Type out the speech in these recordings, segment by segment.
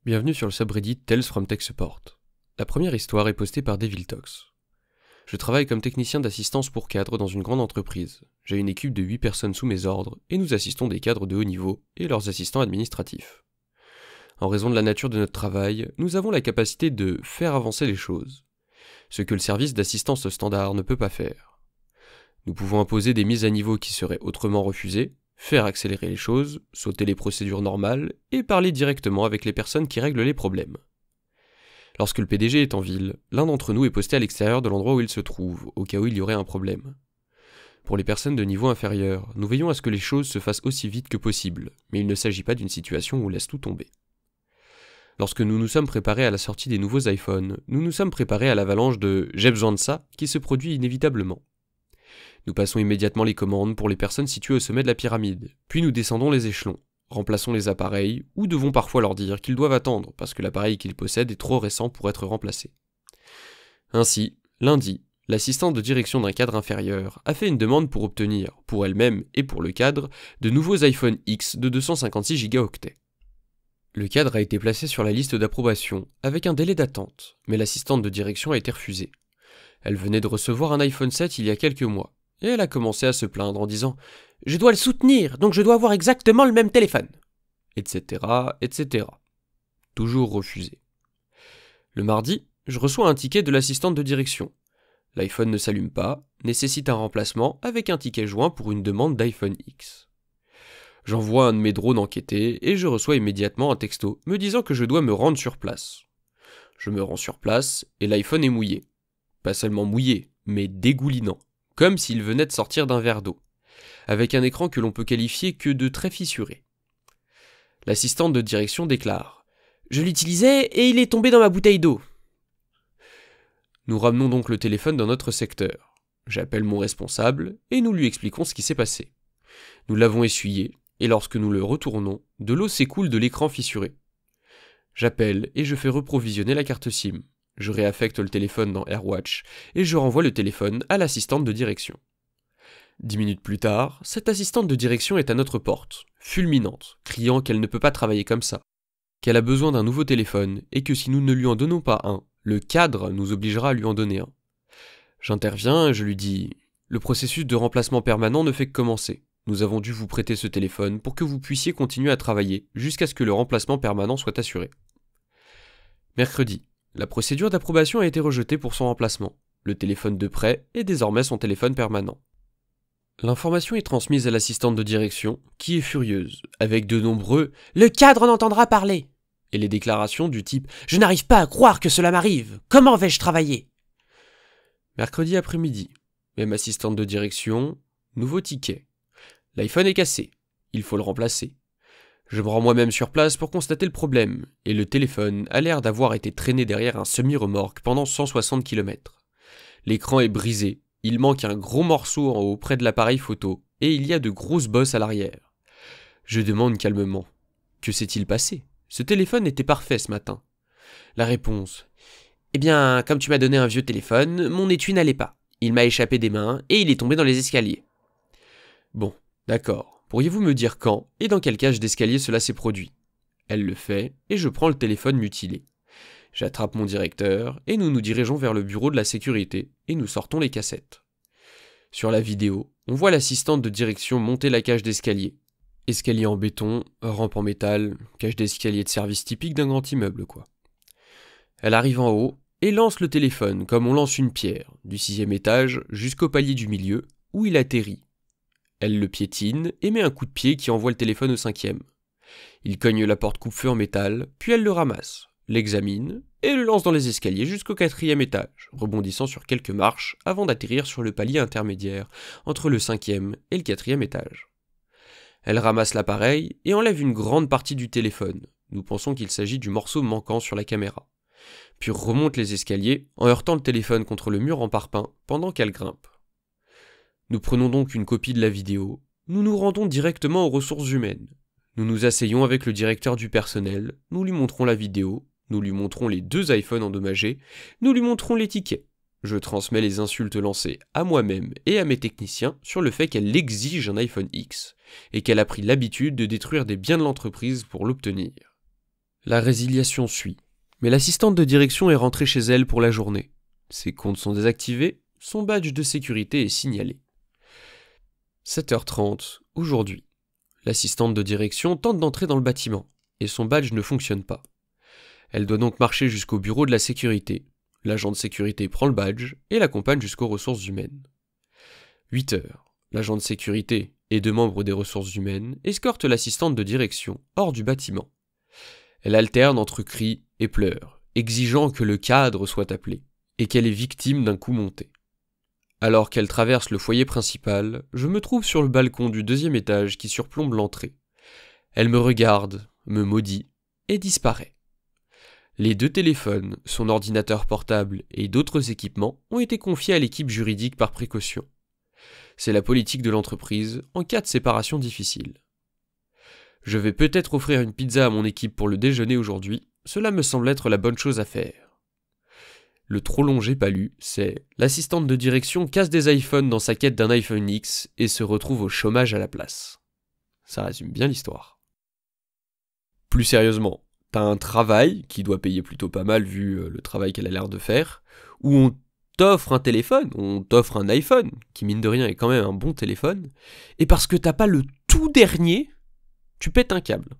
Bienvenue sur le subreddit Tales from Tech Support. La première histoire est postée par Deviltox. Je travaille comme technicien d'assistance pour cadres dans une grande entreprise. J'ai une équipe de 8 personnes sous mes ordres et nous assistons des cadres de haut niveau et leurs assistants administratifs. En raison de la nature de notre travail, nous avons la capacité de faire avancer les choses, ce que le service d'assistance standard ne peut pas faire. Nous pouvons imposer des mises à niveau qui seraient autrement refusées, faire accélérer les choses, sauter les procédures normales et parler directement avec les personnes qui règlent les problèmes. Lorsque le PDG est en ville, l'un d'entre nous est posté à l'extérieur de l'endroit où il se trouve, au cas où il y aurait un problème. Pour les personnes de niveau inférieur, nous veillons à ce que les choses se fassent aussi vite que possible, mais il ne s'agit pas d'une situation où on laisse tout tomber. Lorsque nous nous sommes préparés à la sortie des nouveaux iPhones, nous nous sommes préparés à l'avalanche de « j'ai besoin de ça » qui se produit inévitablement. Nous passons immédiatement les commandes pour les personnes situées au sommet de la pyramide, puis nous descendons les échelons, remplaçons les appareils, ou devons parfois leur dire qu'ils doivent attendre parce que l'appareil qu'ils possèdent est trop récent pour être remplacé. Ainsi, lundi, l'assistante de direction d'un cadre inférieur a fait une demande pour obtenir, pour elle-même et pour le cadre, de nouveaux iPhone X de 256 Go. Le cadre a été placé sur la liste d'approbation, avec un délai d'attente, mais l'assistante de direction a été refusée. Elle venait de recevoir un iPhone 7 il y a quelques mois, et elle a commencé à se plaindre en disant « Je dois le soutenir, donc je dois avoir exactement le même téléphone », etc., etc. Toujours refusé. Le mardi, je reçois un ticket de l'assistante de direction. L'iPhone ne s'allume pas, nécessite un remplacement avec un ticket joint pour une demande d'iPhone X. J'envoie un de mes drones enquêter et je reçois immédiatement un texto me disant que je dois me rendre sur place. Je me rends sur place et l'iPhone est mouillé. Pas seulement mouillé, mais dégoulinant, comme s'il venait de sortir d'un verre d'eau, avec un écran que l'on peut qualifier que de très fissuré. L'assistante de direction déclare « Je l'utilisais et il est tombé dans ma bouteille d'eau ». Nous ramenons donc le téléphone dans notre secteur. J'appelle mon responsable et nous lui expliquons ce qui s'est passé. Nous l'avons essuyé et lorsque nous le retournons, de l'eau s'écoule de l'écran fissuré. J'appelle et je fais reprovisionner la carte SIM. Je réaffecte le téléphone dans AirWatch et je renvoie le téléphone à l'assistante de direction. 10 minutes plus tard, cette assistante de direction est à notre porte, fulminante, criant qu'elle ne peut pas travailler comme ça, qu'elle a besoin d'un nouveau téléphone et que si nous ne lui en donnons pas un, le cadre nous obligera à lui en donner un. J'interviens et je lui dis « Le processus de remplacement permanent ne fait que commencer. Nous avons dû vous prêter ce téléphone pour que vous puissiez continuer à travailler jusqu'à ce que le remplacement permanent soit assuré. » Mercredi. La procédure d'approbation a été rejetée pour son remplacement. Le téléphone de prêt est désormais son téléphone permanent. L'information est transmise à l'assistante de direction, qui est furieuse, avec de nombreux « Le cadre en entendra parler !» et les déclarations du type « Je n'arrive pas à croire que cela m'arrive. Comment vais-je travailler ?» Mercredi après-midi. Même assistante de direction, nouveau ticket. L'iPhone est cassé. Il faut le remplacer. Je me rends moi-même sur place pour constater le problème, et le téléphone a l'air d'avoir été traîné derrière un semi-remorque pendant 160 km. L'écran est brisé, il manque un gros morceau en haut près de l'appareil photo, et il y a de grosses bosses à l'arrière. Je demande calmement « Que s'est-il passé ? Ce téléphone était parfait ce matin. » La réponse « Eh bien, comme tu m'as donné un vieux téléphone, mon étui n'allait pas. Il m'a échappé des mains, et il est tombé dans les escaliers. » Bon, d'accord. Pourriez-vous me dire quand et dans quelle cage d'escalier cela s'est produit ? Elle le fait, et je prends le téléphone mutilé. J'attrape mon directeur, et nous nous dirigeons vers le bureau de la sécurité, et nous sortons les cassettes. Sur la vidéo, on voit l'assistante de direction monter la cage d'escalier. Escalier en béton, rampe en métal, cage d'escalier de service typique d'un grand immeuble, quoi. Elle arrive en haut, et lance le téléphone comme on lance une pierre, du 6e étage jusqu'au palier du milieu, où il atterrit. Elle le piétine et met un coup de pied qui envoie le téléphone au 5e. Il cogne la porte coupe-feu en métal, puis elle le ramasse, l'examine et le lance dans les escaliers jusqu'au 4e étage, rebondissant sur quelques marches avant d'atterrir sur le palier intermédiaire entre le 5e et le 4e étage. Elle ramasse l'appareil et enlève une grande partie du téléphone. Nous pensons qu'il s'agit du morceau manquant sur la caméra. Puis remonte les escaliers en heurtant le téléphone contre le mur en parpaing pendant qu'elle grimpe. Nous prenons donc une copie de la vidéo, nous nous rendons directement aux ressources humaines. Nous nous asseyons avec le directeur du personnel, nous lui montrons la vidéo, nous lui montrons les 2 iPhones endommagés, nous lui montrons les tickets. Je transmets les insultes lancées à moi-même et à mes techniciens sur le fait qu'elle exige un iPhone X, et qu'elle a pris l'habitude de détruire des biens de l'entreprise pour l'obtenir. La résiliation suit, mais l'assistante de direction est rentrée chez elle pour la journée. Ses comptes sont désactivés, son badge de sécurité est signalé. 7h30, aujourd'hui. L'assistante de direction tente d'entrer dans le bâtiment, et son badge ne fonctionne pas. Elle doit donc marcher jusqu'au bureau de la sécurité. L'agent de sécurité prend le badge et l'accompagne jusqu'aux ressources humaines. 8h. L'agent de sécurité et 2 membres des ressources humaines escortent l'assistante de direction hors du bâtiment. Elle alterne entre cris et pleurs, exigeant que le cadre soit appelé, et qu'elle est victime d'un coup monté. Alors qu'elle traverse le foyer principal, je me trouve sur le balcon du 2e étage qui surplombe l'entrée. Elle me regarde, me maudit, et disparaît. Les 2 téléphones, son ordinateur portable et d'autres équipements ont été confiés à l'équipe juridique par précaution. C'est la politique de l'entreprise en cas de séparation difficile. Je vais peut-être offrir une pizza à mon équipe pour le déjeuner aujourd'hui, cela me semble être la bonne chose à faire. Le trop long j'ai pas lu, c'est l'assistante de direction casse des iPhones dans sa quête d'un iPhone X et se retrouve au chômage à la place. Ça résume bien l'histoire. Plus sérieusement, t'as un travail qui doit payer plutôt pas mal vu le travail qu'elle a l'air de faire, où on t'offre un téléphone, on t'offre un iPhone, qui mine de rien est quand même un bon téléphone, et parce que t'as pas le tout dernier, tu pètes un câble.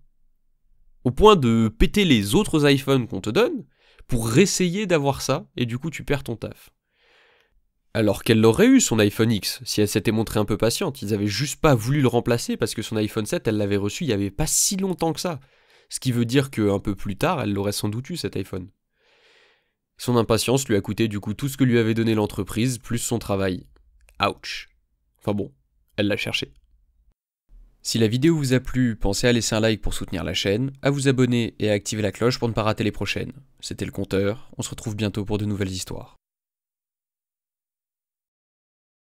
Au point de péter les autres iPhones qu'on te donne, pour réessayer d'avoir ça, et du coup tu perds ton taf. Alors qu'elle l'aurait eu son iPhone X, si elle s'était montrée un peu patiente, ils avaient juste pas voulu le remplacer parce que son iPhone 7, elle l'avait reçu il y avait pas si longtemps que ça. Ce qui veut dire qu'un peu plus tard, elle l'aurait sans doute eu cet iPhone. Son impatience lui a coûté du coup tout ce que lui avait donné l'entreprise, plus son travail. Ouch. Enfin bon, elle l'a cherché. Si la vidéo vous a plu, pensez à laisser un like pour soutenir la chaîne, à vous abonner et à activer la cloche pour ne pas rater les prochaines. C'était le Compteur, on se retrouve bientôt pour de nouvelles histoires.